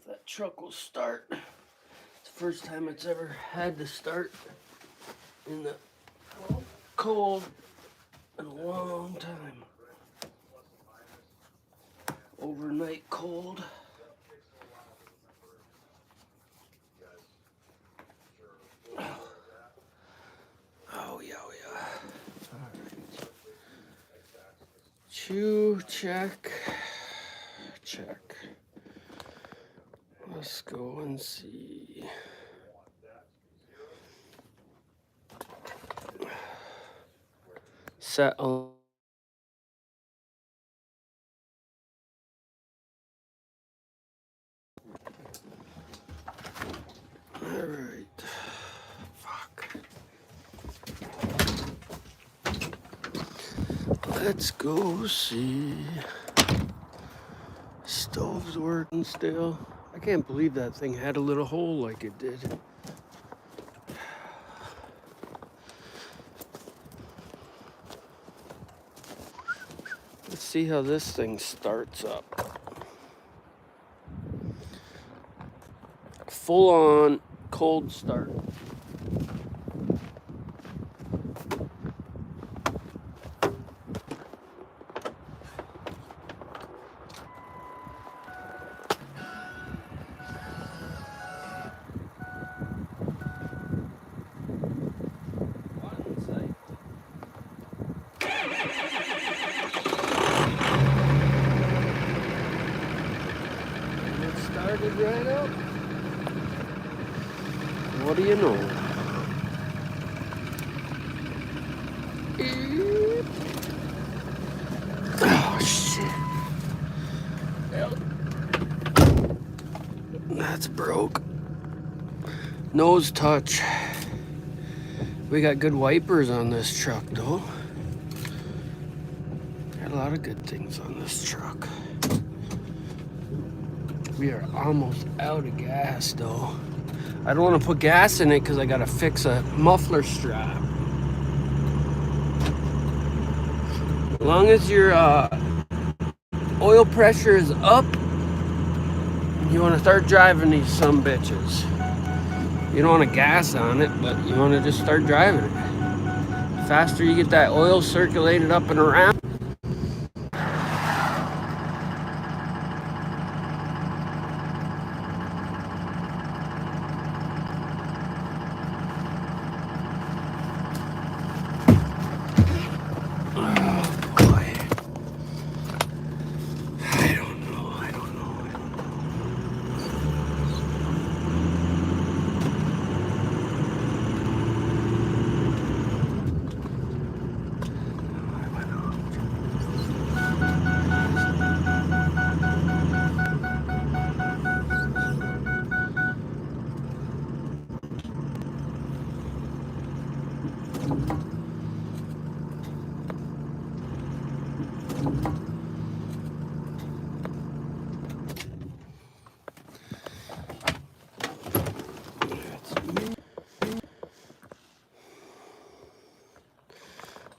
that truck will start. It's the first time it's ever had to start in the cold in a long time. Overnight cold. Oh yeah, oh yeah. Alright. Chew, check. Check. Let's go and see. Set on. Alright. Fuck. Let's go see. Stove's working still. I can't believe that thing had a little hole like it did. Let's see how this thing starts up. Full on cold start. Started right up. What do you know? Oh shit. That's broke. Nose touch. We got good wipers on this truck though. Got a lot of good things on this truck. We are almost out of gas though. I don't want to put gas in it because I gotta fix a muffler strap. As long as your oil pressure is up, you want to start driving these sumbitches. You don't want to gas on it, but you want to just start driving it. The faster you get that oil circulated up and around.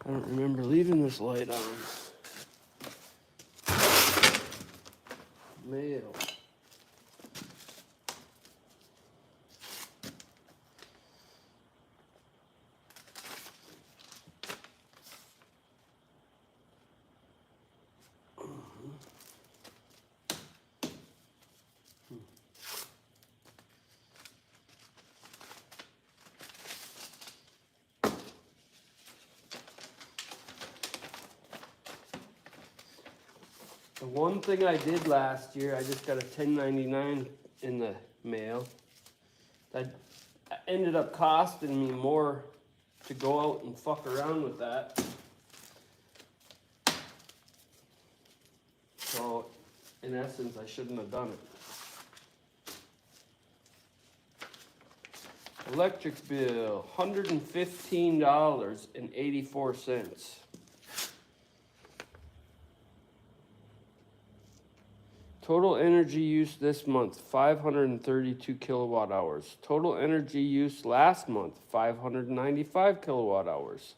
I don't remember leaving this light on. Mail. The one thing I did last year, I just got a 1099 in the mail. That ended up costing me more to go out and fuck around with that. So, in essence, I shouldn't have done it. Electric bill, $115.84. Total energy use this month, 532 kilowatt hours. Total energy use last month, 595 kilowatt hours.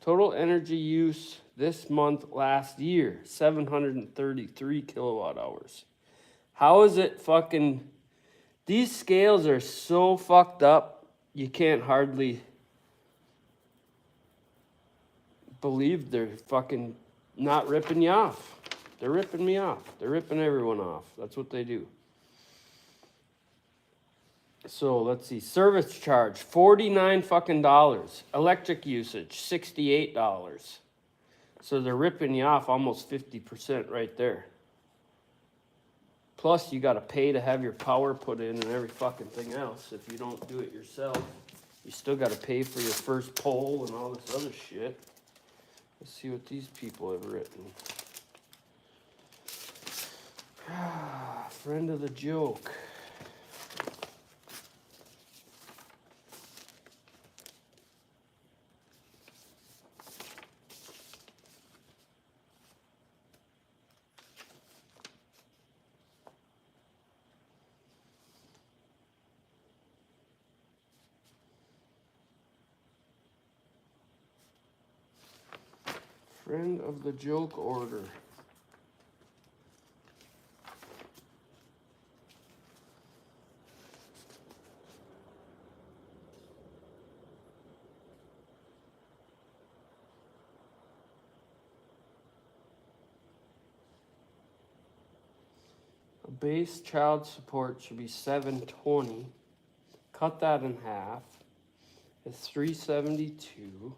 Total energy use this month last year, 733 kilowatt hours. How is it fucking These scales are so fucked up, you can't hardly believe they're fucking not ripping you off. They're ripping me off. They're ripping everyone off. That's what they do. So let's see. Service charge, $49 fucking dollars. Electric usage, $68. So they're ripping you off almost 50% right there. Plus, you got to pay to have your power put in and every fucking thing else. If you don't do it yourself, you still got to pay for your first pole and all this other shit. Let's see what these people have written. Friend of the joke. Friend of the joke order. A base child support should be $720. Cut that in half. It's $372.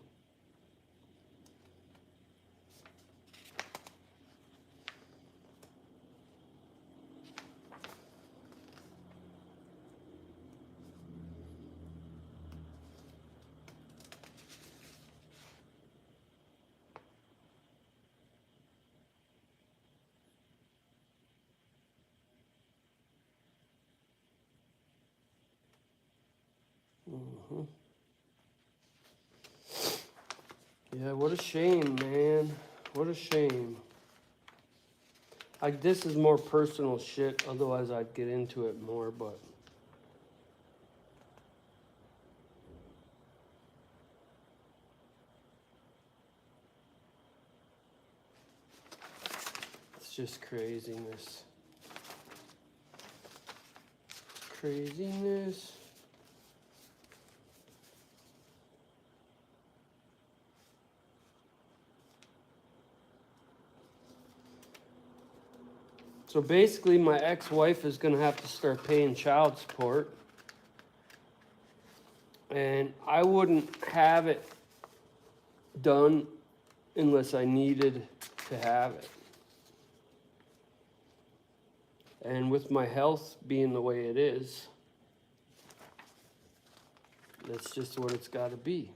Yeah, what a shame, man. What a shame. This is more personal shit, otherwise I'd get into it more, but it's just craziness. Craziness. So basically, my ex-wife is going to have to start paying child support. And I wouldn't have it done unless I needed to have it. And with my health being the way it is, that's just what it's got to be.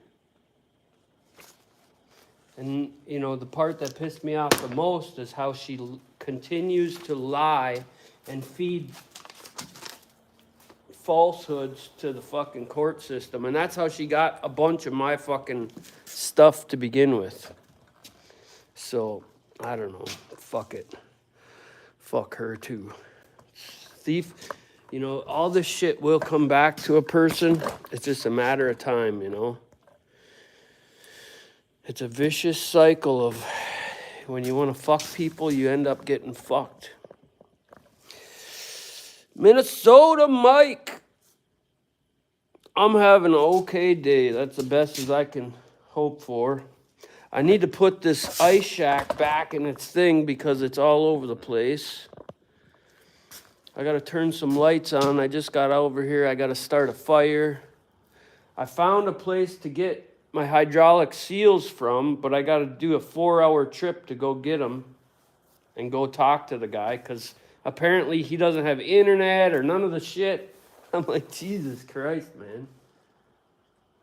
And, you know, the part that pissed me off the most is how she continues to lie and feed falsehoods to the fucking court system. And that's how she got a bunch of my fucking stuff to begin with. So, I don't know. Fuck it. Fuck her too. Thief. You know, all this shit will come back to a person. It's just a matter of time, you know. It's a vicious cycle of when you want to fuck people, you end up getting fucked. Minnesota Mike. I'm having an okay day. That's the best as I can hope for. I need to put this ice shack back in its thing because it's all over the place. I got to turn some lights on. I just got over here. I got to start a fire. I found a place to get my hydraulic seals from, but I got to do a 4-hour trip to go get them and go talk to the guy because apparently he doesn't have internet or none of the shit. I'm like, Jesus Christ, man.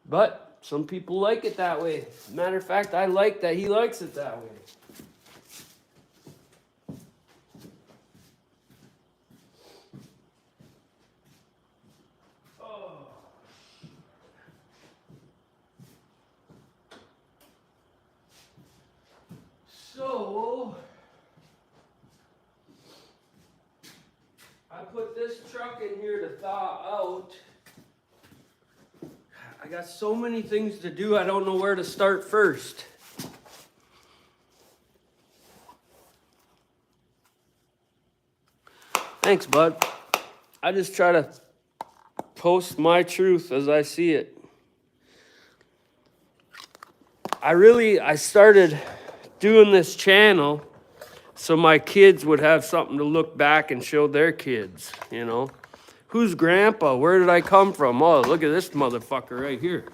But some people like it that way. Matter of fact, I like that he likes it that way. So, I put this truck in here to thaw out. I got so many things to do, I don't know where to start first. Thanks, bud. I just try to post my truth as I see it. I started doing this channel so my kids would have something to look back and show their kids, you know. Who's grandpa? Where did I come from? Oh, look at this motherfucker right here.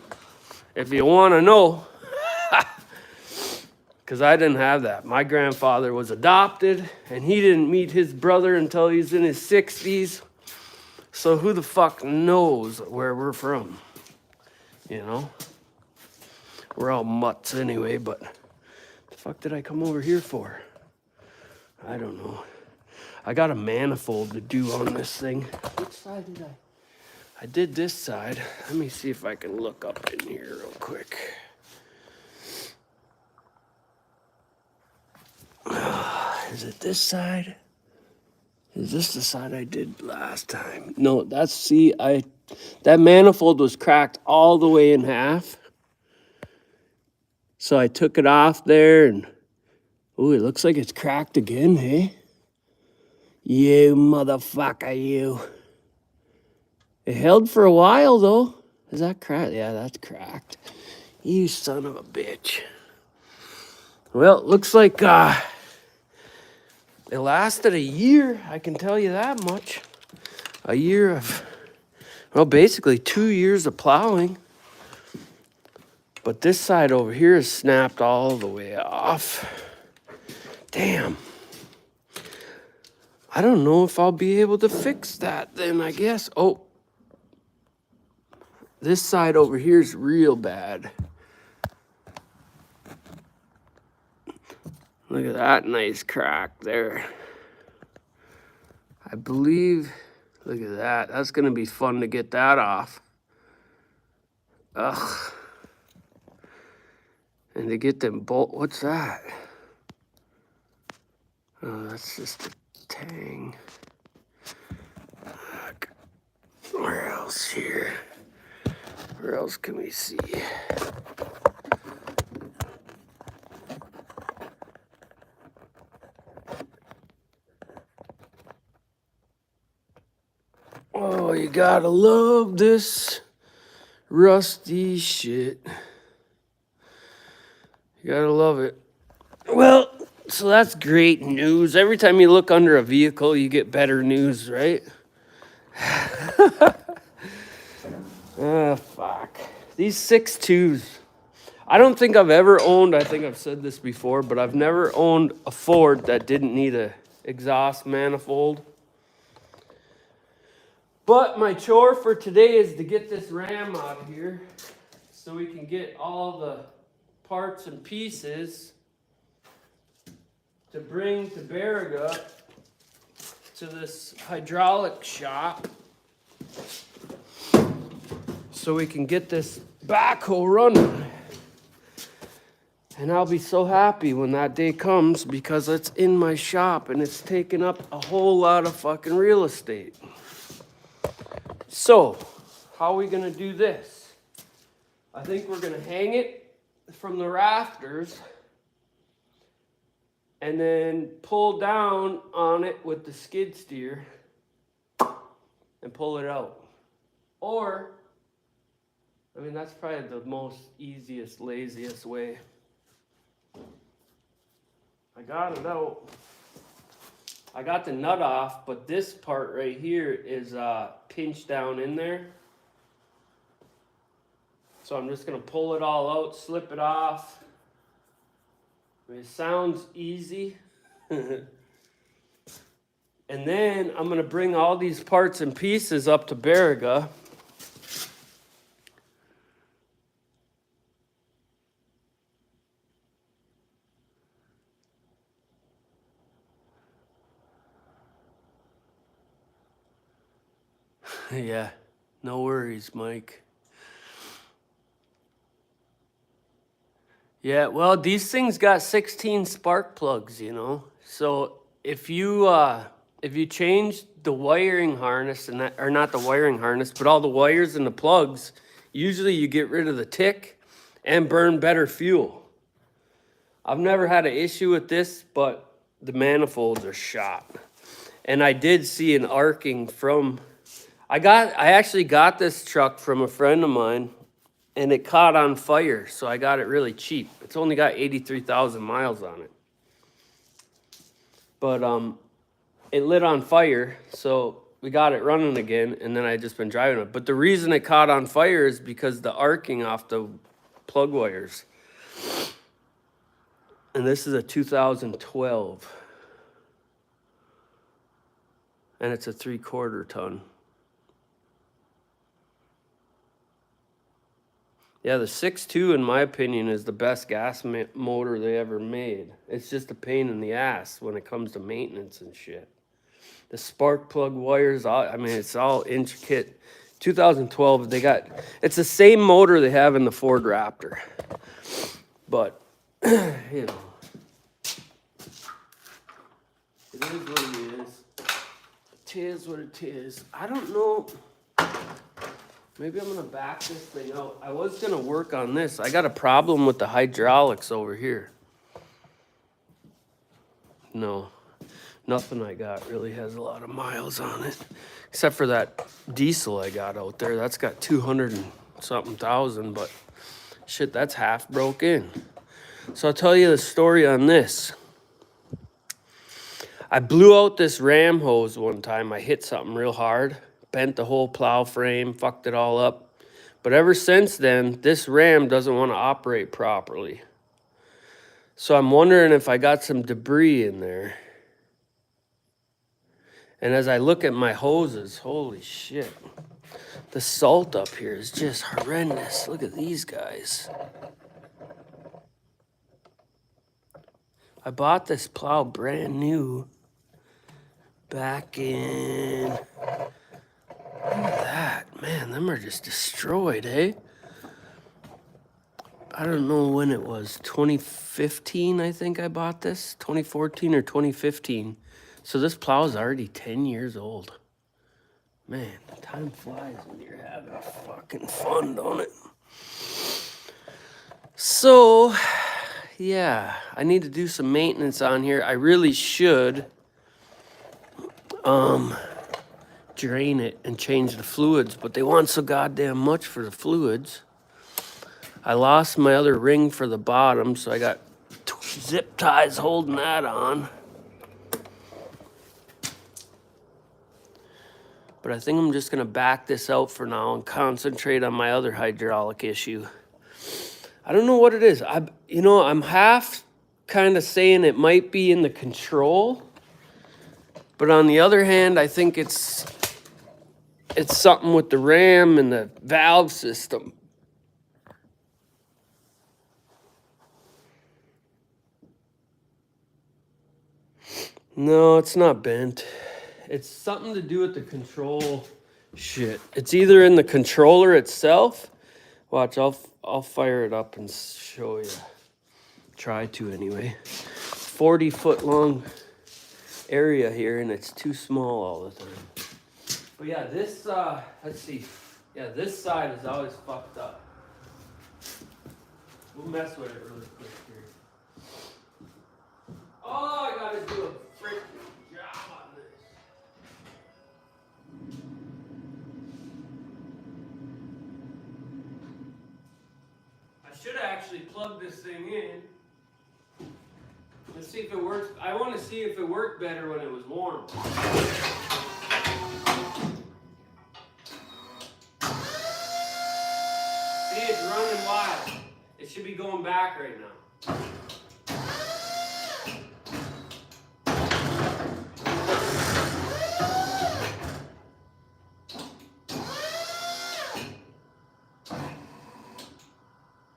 If you want to know. Because I didn't have that. My grandfather was adopted, and he didn't meet his brother until he's in his 60s. So who the fuck knows where we're from? You know? We're all mutts anyway, but the fuck did I come over here for? I don't know. I got a manifold to do on this thing. Which side did I did this side. Let me see if I can look up in here real quick. Is it this side? Is this the side I did last time? No, that manifold was cracked all the way in half. So I took it off there and, ooh, it looks like it's cracked again, hey? You motherfucker, you. It held for a while though. Is that cracked? Yeah, that's cracked. You son of a bitch. Well, it looks like it lasted a year, I can tell you that much. A year of, well, basically 2 years of plowing. But this side over here is snapped all the way off. Damn. I don't know if I'll be able to fix that then, I guess. Oh. This side over here is real bad. Look at that nice crack there. I believe, look at that. That's going to be fun to get that off. Ugh. And to get them bolt, what's that? Oh, that's just a tang. Where else here? Where else can we see? Oh, you gotta love this rusty shit. You gotta love it. Well, so that's great news. Every time you look under a vehicle, you get better news, right? Ah, fuck. These 6.2s. I don't think I've ever owned, I think I've said this before, but I've never owned a Ford that didn't need a exhaust manifold. But my chore for today is to get this Ram out of here so we can get all the parts and pieces to bring to Baraga to this hydraulic shop so we can get this backhoe running. And I'll be so happy when that day comes because it's in my shop and it's taking up a whole lot of fucking real estate. So, how are we going to do this? I think we're going to hang it from the rafters and then pull down on it with the skid steer and pull it out. Or, I mean, that's probably the most easiest, laziest way. I got it out. I got the nut off, but this part right here is pinched down in there. So I'm just going to pull it all out, slip it off. I mean, it sounds easy. And then I'm going to bring all these parts and pieces up to Baraga. Yeah, no worries, Mike. Yeah, well, these things got 16 spark plugs, you know. So if you change the wiring harness and that, or not the wiring harness, but all the wires and the plugs, usually you get rid of the tick and burn better fuel. I've never had an issue with this, but the manifolds are shot. And I did see an arcing from, I actually got this truck from a friend of mine, and it caught on fire, so I got it really cheap. It's only got 83,000 miles on it. But it lit on fire, so we got it running again, and then I just been driving it. But the reason it caught on fire is because the arcing off the plug wires. And this is a 2012. And it's a 3/4 ton. Yeah, the 6.2, in my opinion, is the best gas motor they ever made. It's just a pain in the ass when it comes to maintenance and shit. The spark plug wires, I mean, it's all intricate. 2012, it's the same motor they have in the Ford Raptor. But, you know, it is what it is. It is what it is. I don't know. Maybe I'm gonna back this thing out. I was gonna work on this. I got a problem with the hydraulics over here. No, nothing I got really has a lot of miles on it. Except for that diesel I got out there. That's got 200 and something thousand, but shit, that's half broke in. So I'll tell you the story on this. I blew out this ram hose one time. I hit something real hard. Bent the whole plow frame, fucked it all up. But ever since then, this ram doesn't want to operate properly. So I'm wondering if I got some debris in there. And as I look at my hoses, holy shit. The salt up here is just horrendous. Look at these guys. I bought this plow brand new back in... Look at that. Man, them are just destroyed, eh? I don't know when it was. 2015, I think I bought this. 2014 or 2015. So this plow is already 10 years old. Man, time flies when you're having fucking fun, don't it? So, yeah, I need to do some maintenance on here. I really should drain it and change the fluids, but they want so goddamn much for the fluids. I lost my other ring for the bottom, so I got zip ties holding that on. But I think I'm just gonna back this out for now and concentrate on my other hydraulic issue. I don't know what it is. I'm half kind of saying it might be in the control, but on the other hand, I think it's something with the ram and the valve system. No, it's not bent. It's something to do with the control shit. It's either in the controller itself. Watch, I'll fire it up and show you. Try to anyway. 40-foot long area here, and it's too small all the time. But yeah, this, let's see. Yeah, this side is always fucked up. We'll mess with it really quick here. Oh, I gotta do a freaking job on this. I should have actually plugged this thing in. Let's see if it works. I want to see if it worked better when it was warm. See, it's running wild. It should be going back right now.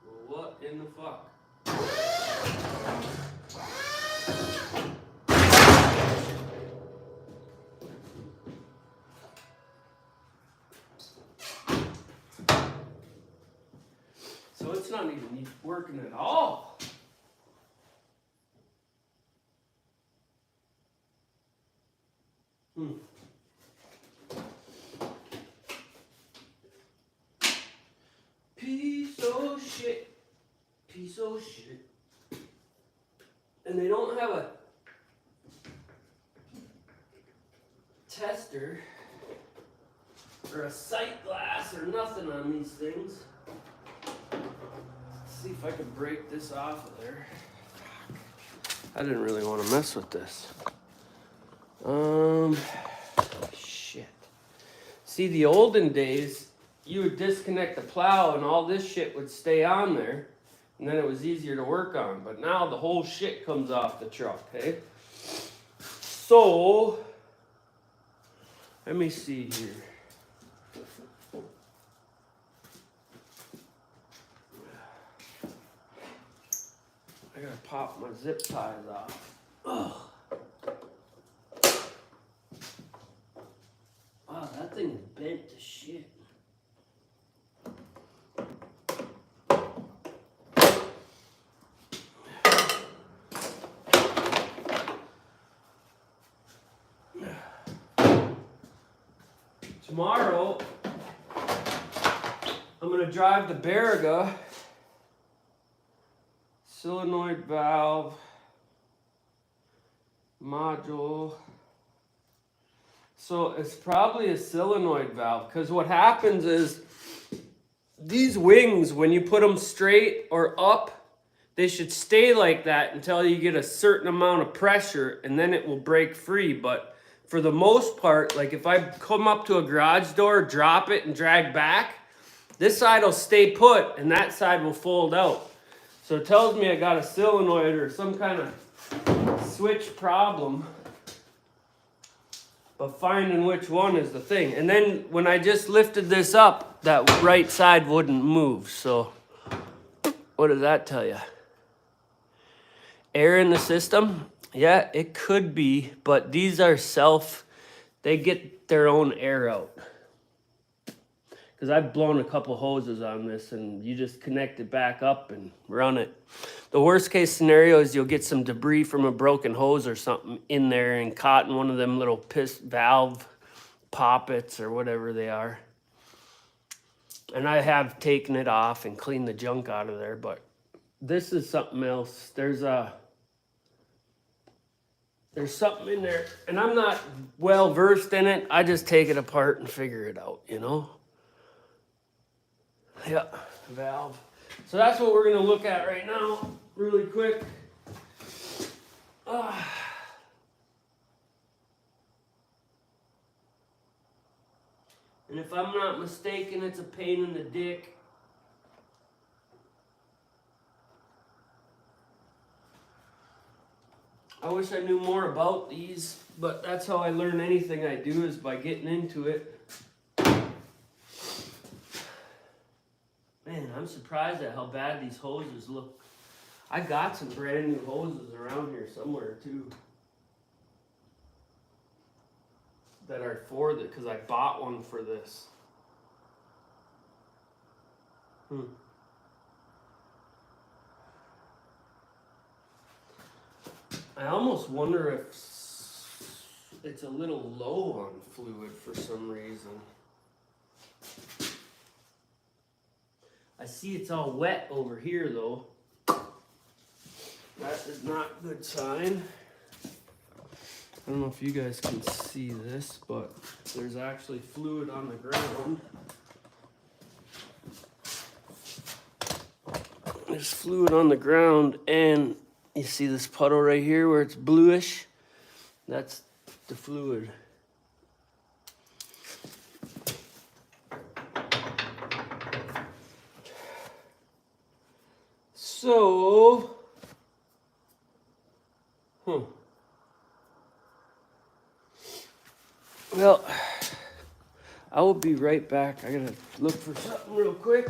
Well, what in the fuck? So it's not even working at all. Piece of shit. Piece of shit. And they don't have a tester or a sight glass or nothing on these things. Let's see if I can break this off of there. I didn't really want to mess with this. Shit. See, the olden days, you would disconnect the plow and all this shit would stay on there, and then it was easier to work on. But now the whole shit comes off the truck, hey? So, let me see here. I gotta pop my zip ties off. Ugh. Wow, that thing is bent to shit. Tomorrow, I'm gonna drive the Beriga solenoid valve module. So it's probably a solenoid valve, because what happens is these wings, when you put them straight or up, they should stay like that until you get a certain amount of pressure, and then it will break free. But for the most part, like if I come up to a garage door, drop it and drag back, this side will stay put and that side will fold out. So it tells me I got a solenoid or some kind of switch problem. But finding which one is the thing. And then when I just lifted this up, that right side wouldn't move. So what does that tell you? Air in the system? Yeah, it could be, but these are they get their own air out. Because I've blown a couple hoses on this and you just connect it back up and run it. The worst case scenario is you'll get some debris from a broken hose or something in there and caught in one of them little valve poppets or whatever they are. And I have taken it off and cleaned the junk out of there, but this is something else. There's something in there, and I'm not well versed in it. I just take it apart and figure it out, you know? Yeah, valve. So that's what we're gonna look at right now, really quick. And if I'm not mistaken, it's a pain in the dick. I wish I knew more about these, but that's how I learn anything I do, is by getting into it. Man, I'm surprised at how bad these hoses look. I got some brand new hoses around here somewhere too. That are for this, because I bought one for this. I almost wonder if it's a little low on fluid for some reason. I see it's all wet over here though. That is not a good sign. I don't know if you guys can see this, but there's actually fluid on the ground. There's fluid on the ground, and you see this puddle right here where it's bluish? That's the fluid. So, well, I will be right back. I gotta look for something real quick.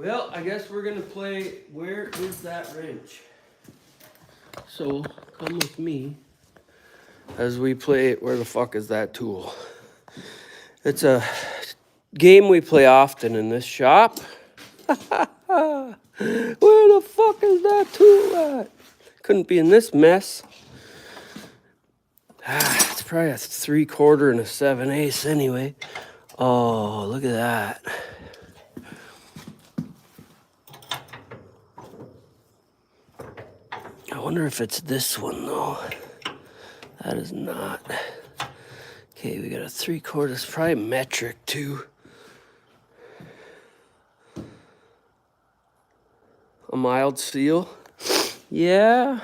Well, I guess we're gonna play Where Is That Wrench? So, come with me as we play Where the Fuck Is That Tool? It's a game we play often in this shop. Where the fuck is that tool at? Couldn't be in this mess. It's probably a 3/4 and a 7/8 anyway. Oh, look at that. I wonder if it's this one though. That is not. Okay, we got a 3/4, probably metric too. A mild seal. Yeah.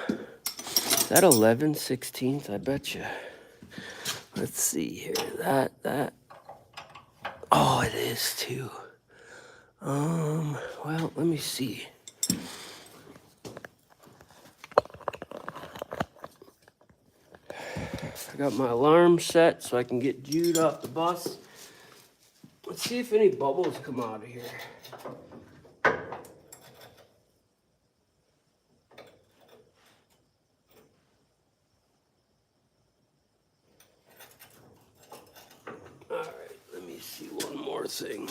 That 11/16, I bet you. Let's see here. That. Oh, it is too. Well, let me see. I got my alarm set so I can get Jude off the bus. Let's see if any bubbles come out of here. All right, let me see one more thing.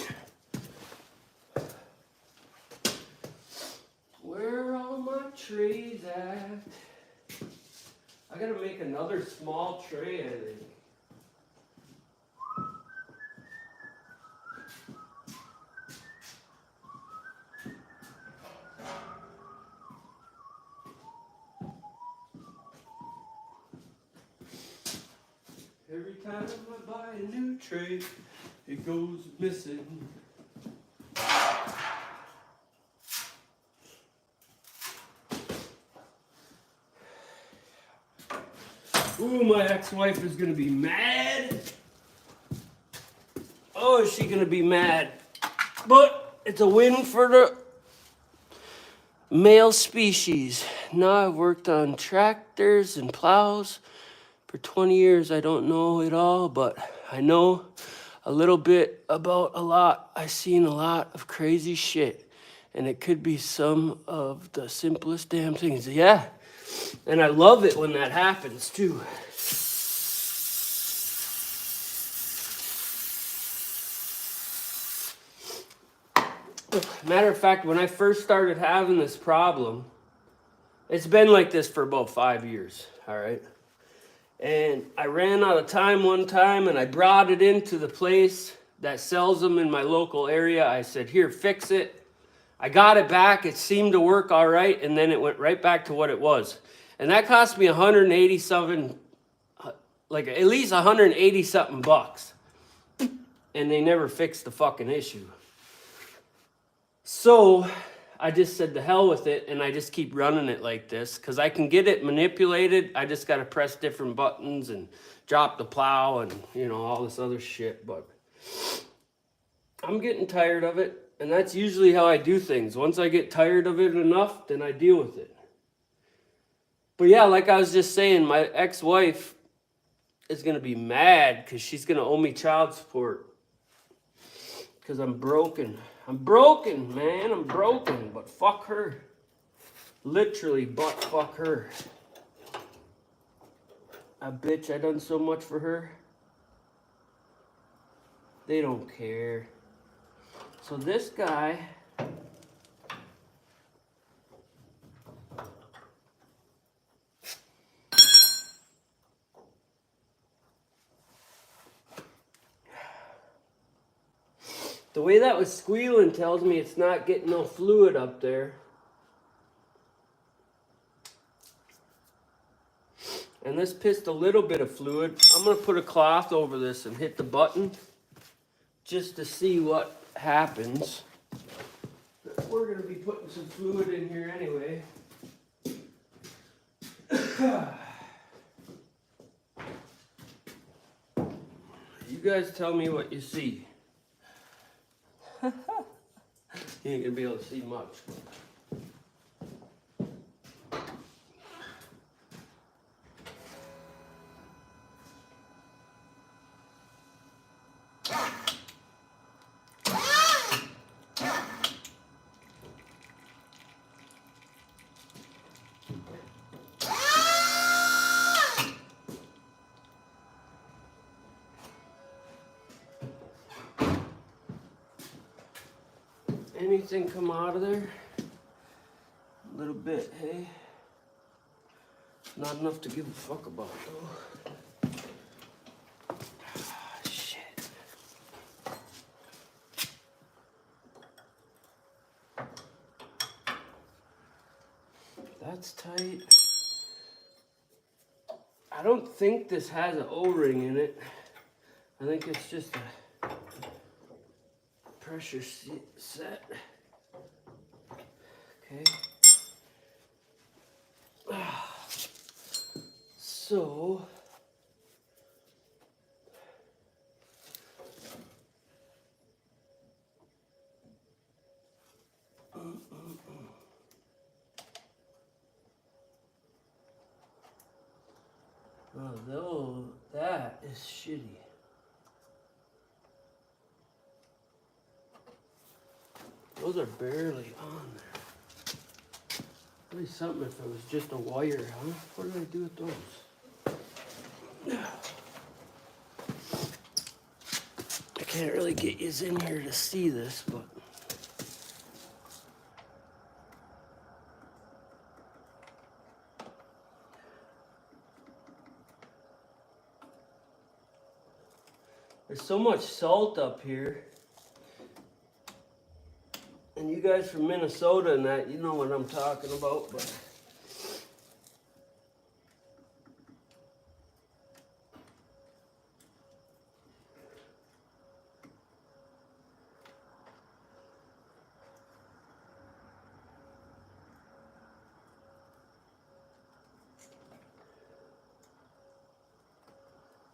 Where are all my trays at? I gotta make another small tray, I think. Every time I buy a new tray, it goes missing. Ooh, my ex-wife is gonna be mad. Oh, is she gonna be mad? But it's a win for the male species. Now I've worked on tractors and plows for 20 years. I don't know it all, but I know a little bit about a lot. I've seen a lot of crazy shit, and it could be some of the simplest damn things. Yeah, and I love it when that happens too. Matter of fact, when I first started having this problem, it's been like this for about 5 years, all right? And I ran out of time one time, and I brought it into the place that sells them in my local area. I said, here, fix it. I got it back. It seemed to work all right, and then it went right back to what it was. And that cost me 187, like at least 180 something bucks. And they never fixed the fucking issue. So I just said to hell with it, and I just keep running it like this because I can get it manipulated. I just got to press different buttons and drop the plow and, you know, all this other shit. But I'm getting tired of it, and that's usually how I do things. Once I get tired of it enough, then I deal with it. But yeah, like I was just saying, my ex-wife is going to be mad because she's going to owe me child support because I'm broken. I'm broken, man. I'm broken. But fuck her. Literally, but fuck her. A bitch, I done so much for her. They don't care. So this guy... The way that was squealing tells me it's not getting no fluid up there. And this pissed a little bit of fluid. I'm going to put a cloth over this and hit the button just to see what happens. We're going to be putting some fluid in here anyway. You guys tell me what you see. You ain't gonna be able to see much. Anything come out of there? A little bit, hey? Not enough to give a fuck about, though. Ah, shit. That's tight. I don't think this has an O-ring in it. I think it's just a pressure set. Okay. So, although that is shitty. Those are barely on there. That'd be something if it was just a wire, huh? What did I do with those? I can't really get you in here to see this, but there's so much salt up here. And you guys from Minnesota and that, you know what I'm talking about, but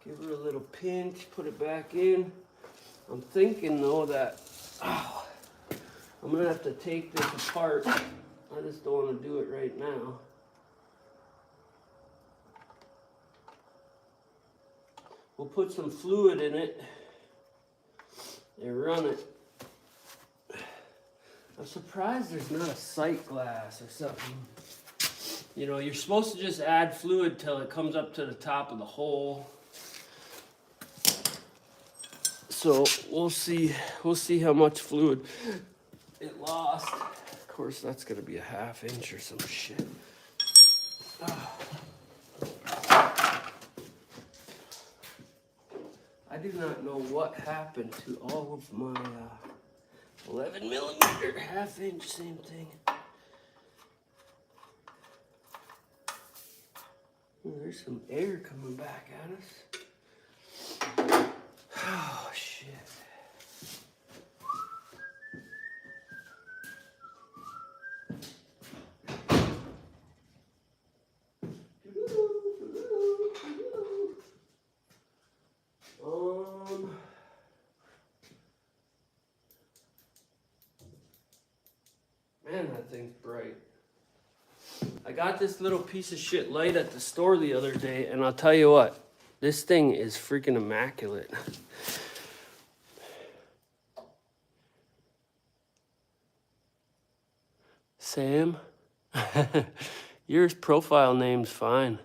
give her a little pinch, put it back in. I'm thinking though that, I'm gonna have to take this apart. I just don't want to do it right now. We'll put some fluid in it and run it. I'm surprised there's not a sight glass or something. You know, you're supposed to just add fluid till it comes up to the top of the hole. So we'll see how much fluid it lost. Of course, that's gonna be a ½ inch or some shit. I do not know what happened to all of my 11 millimeter, ½ inch, same thing. Ooh, there's some air coming back at us. Oh, shit. Man, that thing's bright. I got this little piece of shit light at the store the other day, and I'll tell you what, this thing is freaking immaculate. Sam? Your profile name's fine.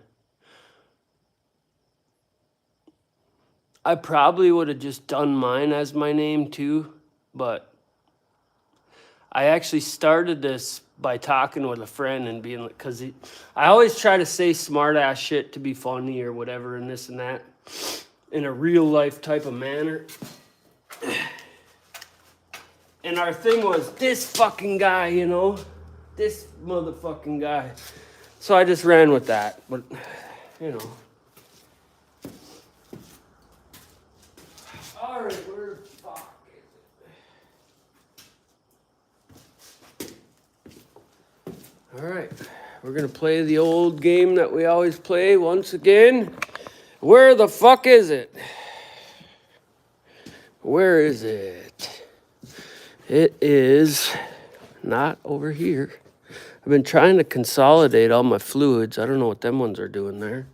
I probably would have just done mine as my name too, but I actually started this by talking with a friend and being like, because I always try to say smart ass shit to be funny or whatever and this and that in a real life type of manner. And our thing was this fucking guy, you know, this motherfucking guy. So I just ran with that, but you know. All right, where the fuck is it? All right, we're gonna play the old game that we always play once again. Where the fuck is it? Where is it? It is not over here. I've been trying to consolidate all my fluids. I don't know what them ones are doing there.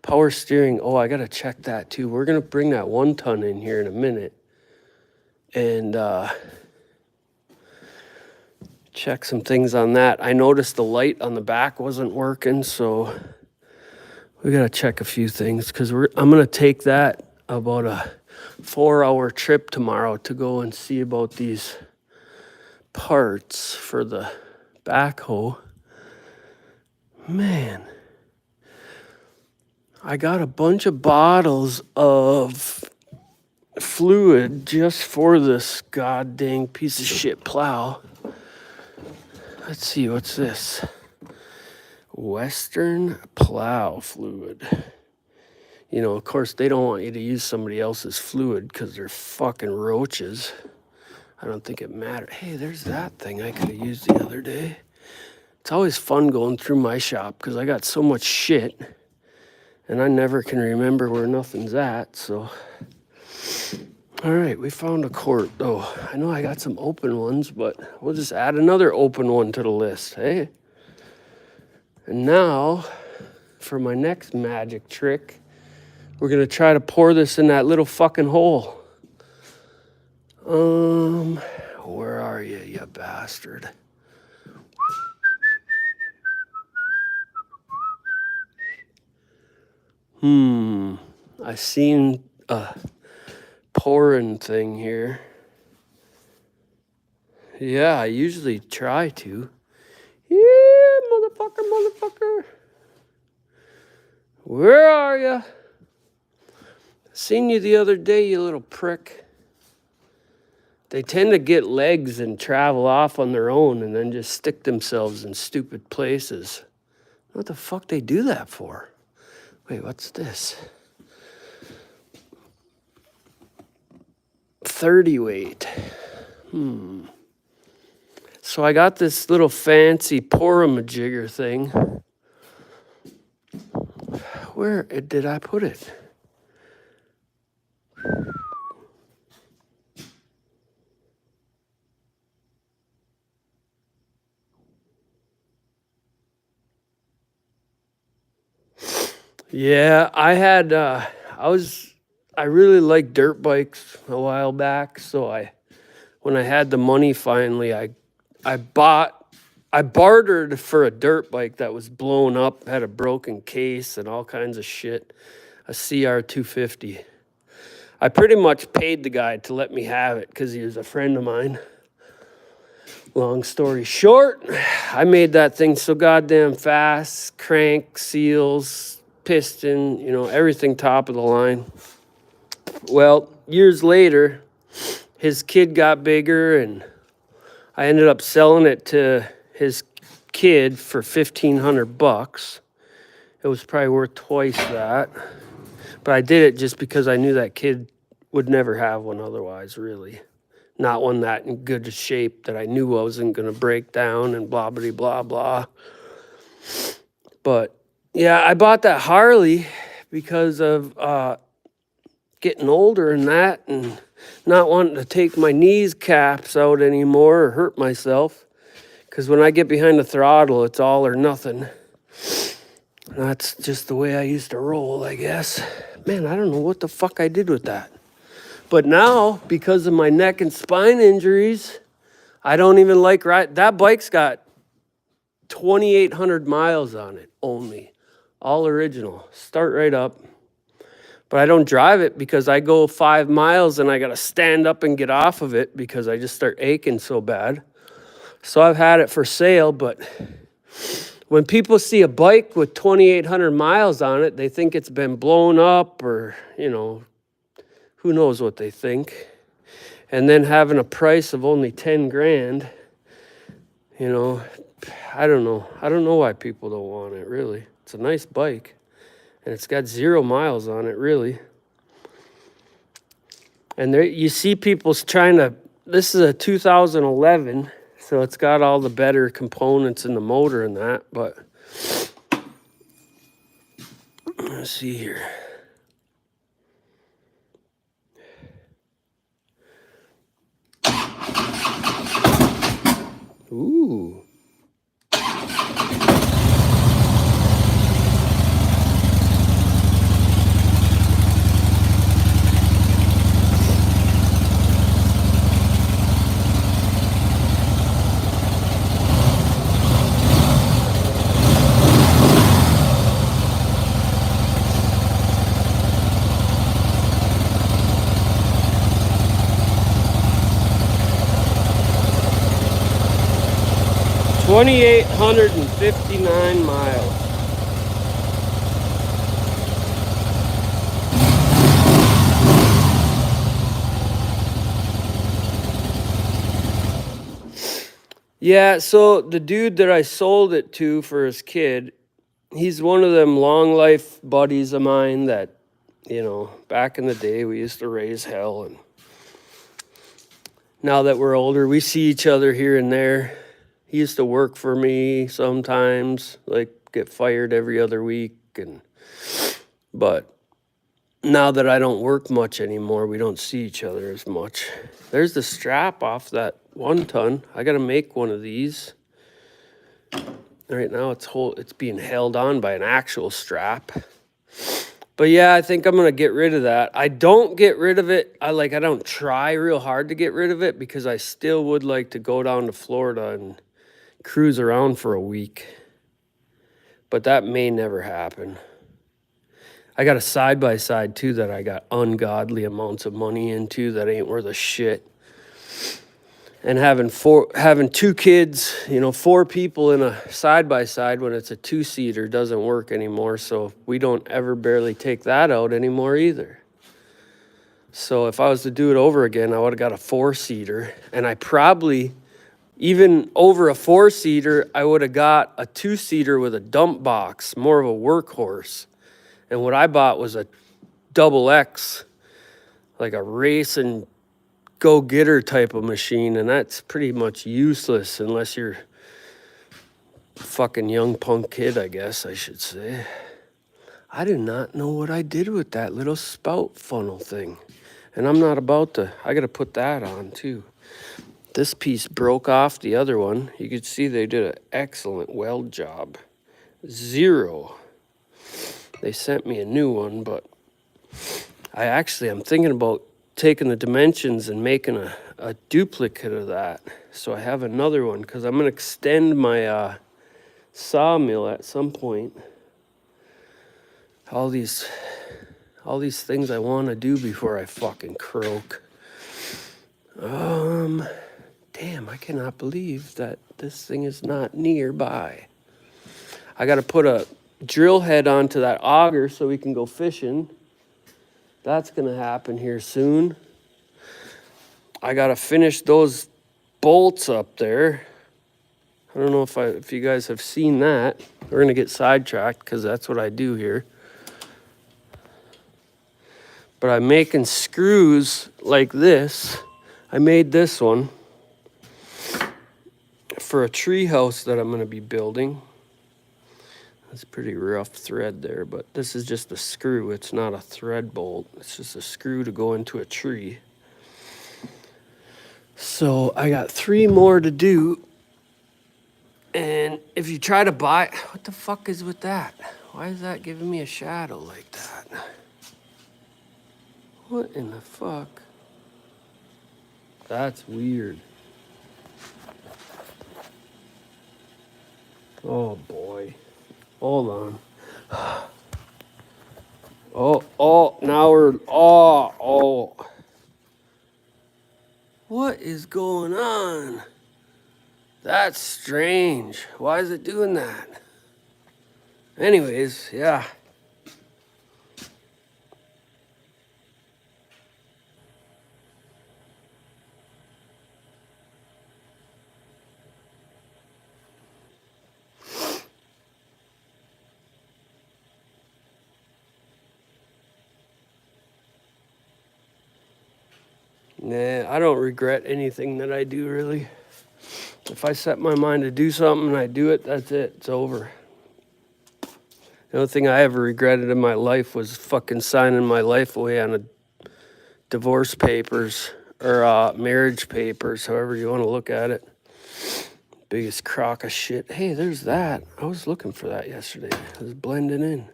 Power steering. Oh, I gotta check that too. We're gonna bring that 1 ton in here in a minute. And check some things on that. I noticed the light on the back wasn't working, so we gotta check a few things because I'm gonna take that about a 4-hour trip tomorrow to go and see about these parts for the backhoe. Man, I got a bunch of bottles of fluid just for this god dang piece of shit plow. Let's see, what's this? Western plow fluid. You know, of course, they don't want you to use somebody else's fluid because they're fucking roaches. I don't think it mattered. Hey, there's that thing I could have used the other day. It's always fun going through my shop because I got so much shit and I never can remember where nothing's at, so. All right, we found a quart. Oh, I know I got some open ones, but we'll just add another open one to the list, hey? And now, for my next magic trick, we're gonna try to pour this in that little fucking hole. Where are you, you bastard? I seen a pouring thing here. Yeah, I usually try to. Yeah, motherfucker. Where are you? Seen you the other day, you little prick. They tend to get legs and travel off on their own and then just stick themselves in stupid places. What the fuck they do that for? Wait, what's this? 30 weight. So I got this little fancy pour-a-majigger thing. Where did I put it? Yeah, I really liked dirt bikes a while back, so when I had the money finally, I bartered for a dirt bike that was blown up, had a broken case and all kinds of shit, a CR250. I pretty much paid the guy to let me have it because he was a friend of mine. Long story short, I made that thing so goddamn fast, crank, seals, piston, you know, everything top of the line. Well, years later, his kid got bigger and I ended up selling it to his kid for $1,500. It was probably worth twice that. But I did it just because I knew that kid would never have one otherwise, really. Not one that in good shape that I knew wasn't going to break down and blah, blah, blah, blah. But yeah, I bought that Harley because of getting older and that and not wanting to take my knees caps out anymore or hurt myself. Because when I get behind the throttle, it's all or nothing. That's just the way I used to roll, I guess. Man, I don't know what the fuck I did with that. But now, because of my neck and spine injuries, I don't even like ride. That bike's got 2,800 miles on it only. All original. Start right up. But I don't drive it because I go 5 miles and I got to stand up and get off of it because I just start aching so bad. So I've had it for sale, but when people see a bike with 2,800 miles on it, they think it's been blown up or, you know, who knows what they think. And then having a price of only 10 grand, you know, I don't know. I don't know why people don't want it, really. It's a nice bike. And it's got 0 miles on it, really. And there, you see people trying to, this is a 2011, so it's got all the better components in the motor and that, but let's see here. Ooh. 2,859 miles. Yeah, so the dude that I sold it to for his kid, he's one of them long life buddies of mine that, back in the day we used to raise hell, and now that we're older, we see each other here and there. He used to work for me sometimes, like get fired every other week, but now that I don't work much anymore, we don't see each other as much. There's the strap off that 1 ton. I gotta make one of these. Right now it's being held on by an actual strap. But yeah, I think I'm gonna get rid of that. I don't get rid of it. I don't try real hard to get rid of it because I still would like to go down to Florida and cruise around for a week. But that may never happen. I got a side-by-side too that I got ungodly amounts of money into that ain't worth a shit. And having 2 kids, 4 people in a side-by-side when it's a 2-seater doesn't work anymore. So we don't ever barely take that out anymore either. So if I was to do it over again, I would have got a 4-seater. And I probably, even over a 4-seater, I would have got a 2-seater with a dump box, more of a workhorse. And what I bought was a double X, like a racing go-getter type of machine, and that's pretty much useless unless you're a fucking young punk kid, I guess I should say. I do not know what I did with that little spout funnel thing. And I'm not about to, I gotta put that on too. This piece broke off the other one. You could see they did an excellent weld job. 0. They sent me a new one, but I'm thinking about taking the dimensions and making a duplicate of that. So I have another one because I'm going to extend my sawmill at some point. All these things I want to do before I fucking croak. Damn, I cannot believe that this thing is not nearby. I got to put a drill head onto that auger so we can go fishing. That's going to happen here soon. I got to finish those bolts up there. I don't know if you guys have seen that. We're going to get sidetracked because that's what I do here. But I'm making screws like this. I made this one for a tree house that I'm going to be building. That's pretty rough thread there, but this is just a screw. It's not a thread bolt. It's just a screw to go into a tree. So I got 3 more to do. And if you try to buy, what the fuck is with that? Why is that giving me a shadow like that? What in the fuck? That's weird. Oh boy. Hold on. Now we're, What is going on? That's strange. Why is it doing that? Anyways, yeah. Nah, I don't regret anything that I do, really. If I set my mind to do something and I do it, that's it. It's over. The only thing I ever regretted in my life was fucking signing my life away on a divorce papers or marriage papers, however you want to look at it. Biggest crock of shit. Hey, there's that. I was looking for that yesterday. It was blending in.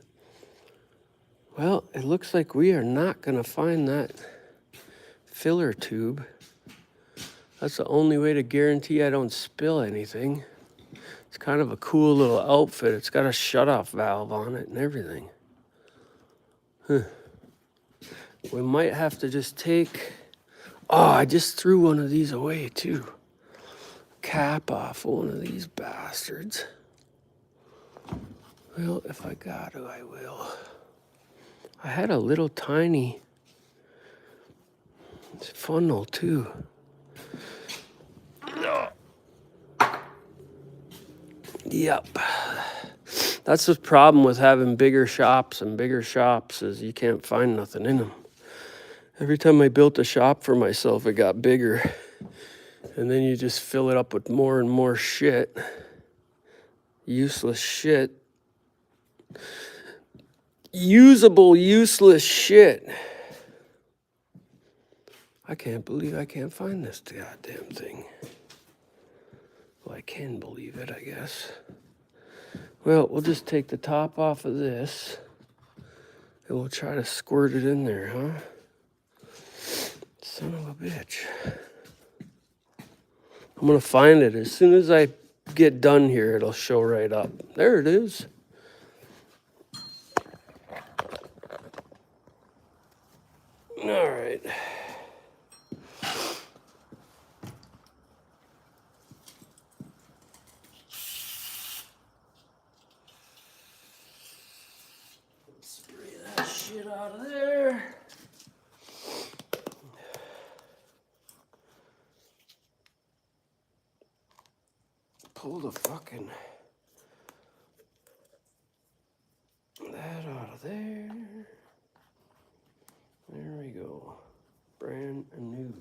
Well, it looks like we are not going to find that filler tube. That's the only way to guarantee I don't spill anything. It's kind of a cool little outfit. It's got a shutoff valve on it and everything. We might have to just take... Oh, I just threw one of these away too. cap off one of these bastards. Well, if I got to, I will. I had a little tiny funnel too. Yep. That's the problem with having bigger shops is you can't find nothing in them. Every time I built a shop for myself, it got bigger. And then you just fill it up with more and more shit. Useless shit. Usable, useless shit. I can't believe I can't find this goddamn thing. Well, I can believe it, I guess. Well, we'll just take the top off of this. And we'll try to squirt it in there, huh? Son of a bitch. I'm gonna find it. As soon as I get done here, it'll show right up. There it is. All right. Spray that shit out of there. Pull the fucking that out of there. There we go. Brand new.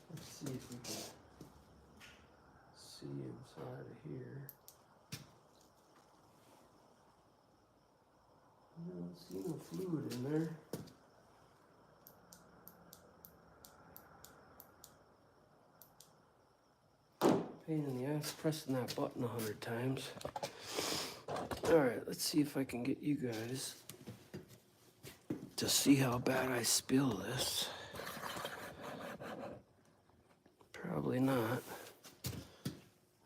Let's see if we can see inside of here. I don't see no fluid in there. Pain in the ass pressing that button 100 times. Alright, let's see if I can get you guys to see how bad I spill this. Probably not.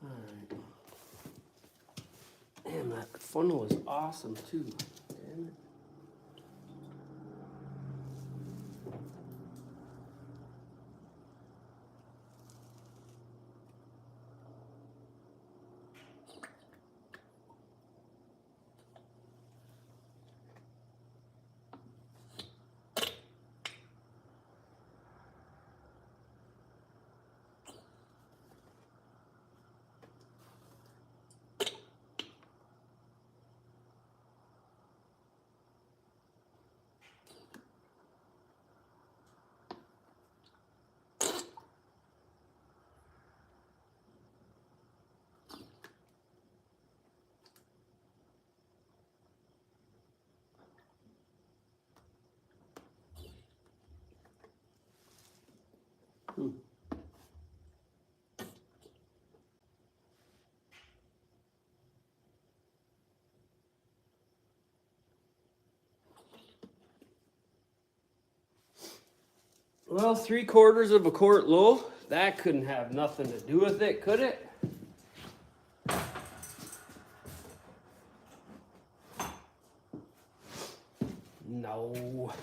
Alright. Damn, that funnel is awesome too. Damn it. Well, 3/4 of a quart low. That couldn't have nothing to do with it, could it? No.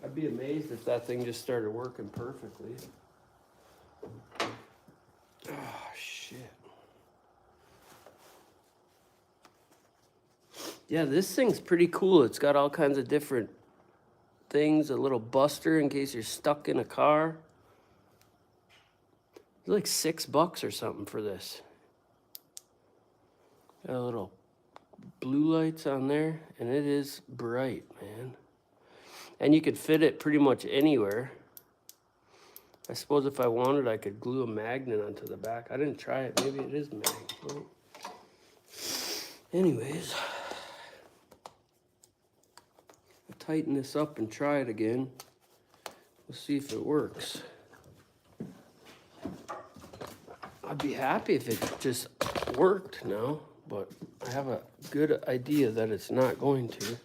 I'd be amazed if that thing just started working perfectly. Oh, shit. Yeah, this thing's pretty cool. It's got all kinds of different things. A little buster in case you're stuck in a car. It's like $6 or something for this. Got a little blue lights on there, and it is bright, man. And you could fit it pretty much anywhere. I suppose if I wanted, I could glue a magnet onto the back. I didn't try it. Maybe it is magnet. Well, anyways, I'll tighten this up and try it again. We'll see if it works. I'd be happy if it just worked now, but I have a good idea that it's not going to.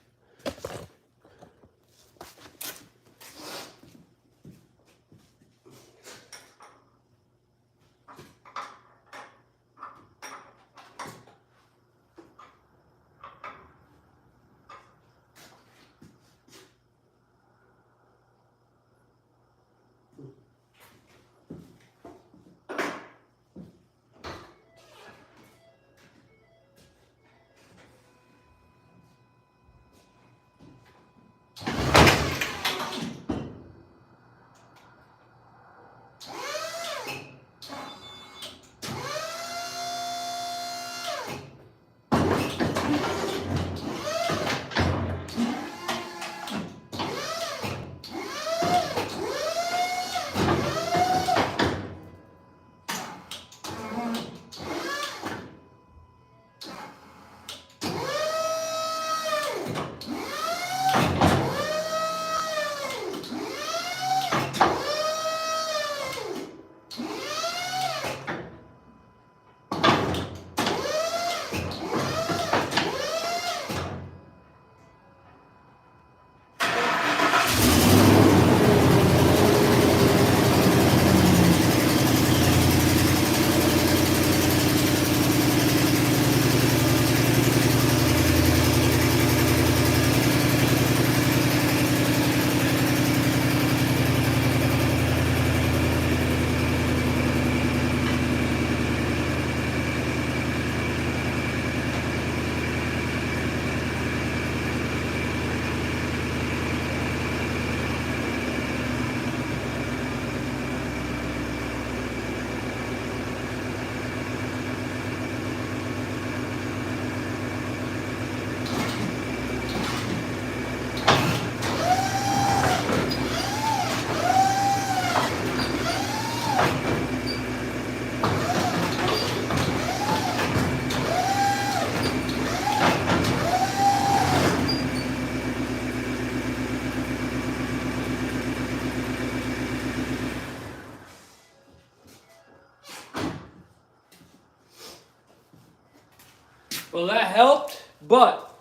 But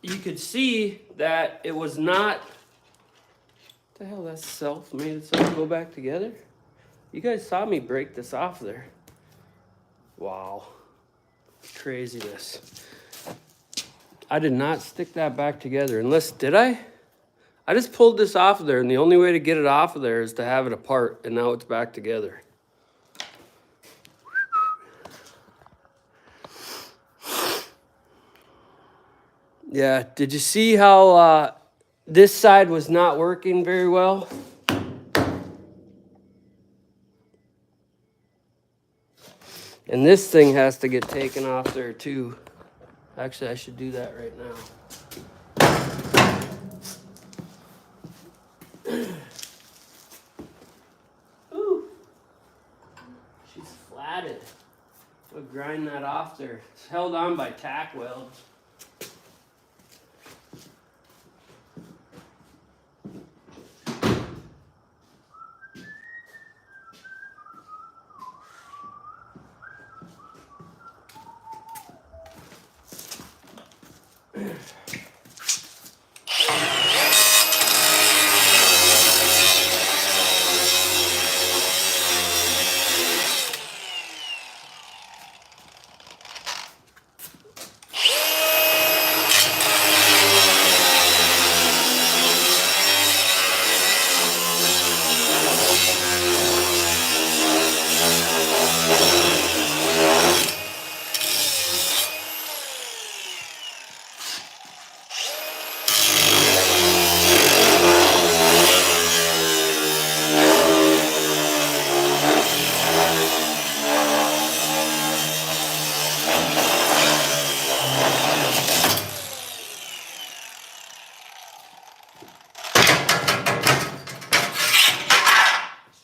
you could see that it was not. What the hell, that's self-made itself go back together? You guys saw me break this off there. Wow. Craziness. I did not stick that back together. Unless, did I? I just pulled this off of there, and the only way to get it off of there is to have it apart, and now it's back together. Yeah, did you see how this side was not working very well? And this thing has to get taken off there too. Actually, I should do that right now. Ooh. She's flatted. We'll grind that off there. It's held on by tack welds.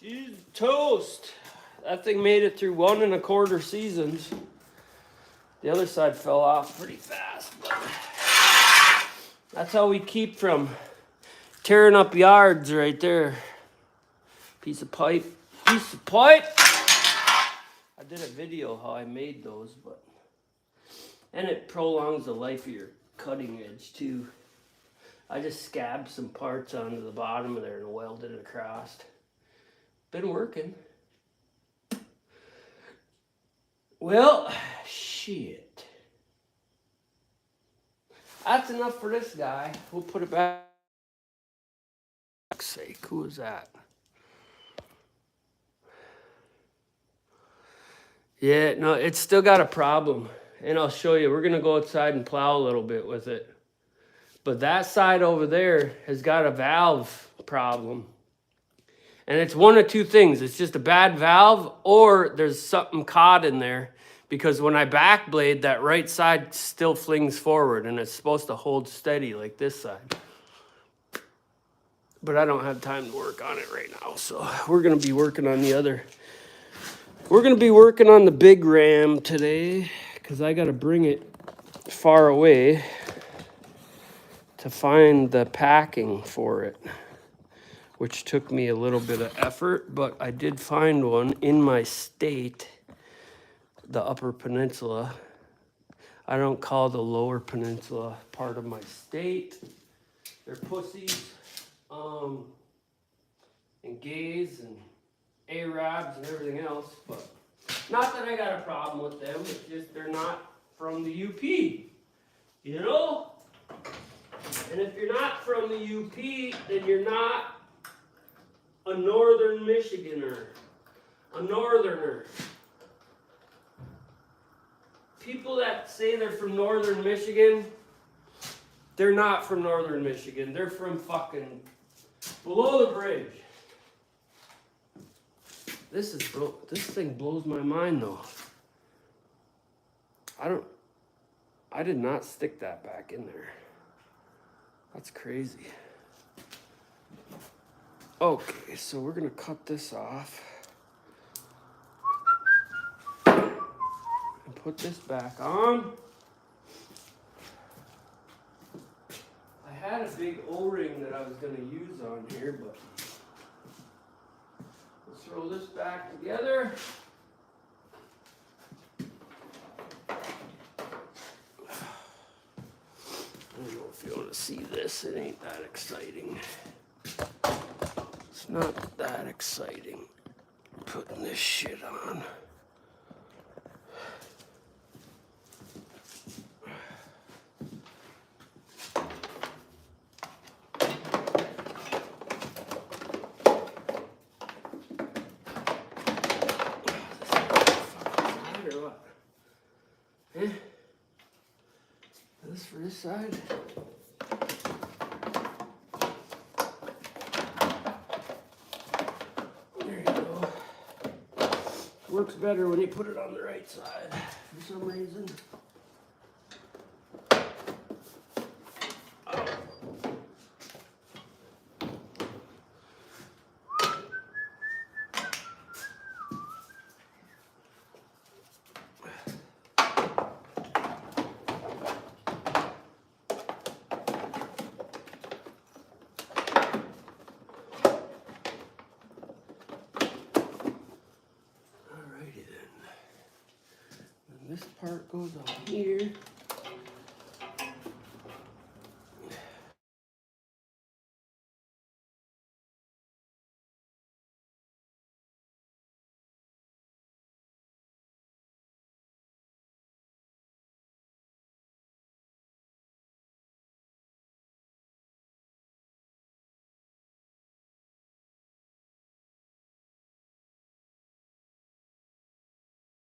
She's toast. That thing made it through 1 1/4 seasons. The other side fell off pretty fast, but that's how we keep from tearing up yards right there. Piece of pipe. Piece of pipe. I did a video how I made those, but and it prolongs the life of your cutting edge too. I just scabbed some parts onto the bottom of there and welded it across. Been working. Well, shit. That's enough for this guy. We'll put it back. For fuck's sake, who is that? Yeah, no, it's still got a problem. And I'll show you. We're going to go outside and plow a little bit with it. But that side over there has got a valve problem. And it's one of two things. It's just a bad valve or there's something caught in there. Because when I back blade, that right side still flings forward. And it's supposed to hold steady like this side. But I don't have time to work on it right now. So we're going to be working on the other. We're going to be working on the big ram today. Because I got to bring it far away to find the packing for it. Which took me a little bit of effort, but I did find one in my state, the Upper Peninsula. I don't call the Lower Peninsula part of my state. They're pussies, and gays and Arabs and everything else, but not that I got a problem with them, it's just they're not from the UP, you know? And if you're not from the UP, then you're not a northern Michiganer, a northerner. People that say they're from northern Michigan, they're not from northern Michigan. They're from fucking below the bridge. This thing blows my mind though. I did not stick that back in there. That's crazy. Okay, so we're gonna cut this off and put this back on. I had a big O-ring that I was gonna use on here, but let's throw this back together. if you want to see this, it ain't that exciting. It's not that exciting putting this shit on. Eh? This for this side. There you go. Works better when you put it on the right side for some reason. This part goes on here.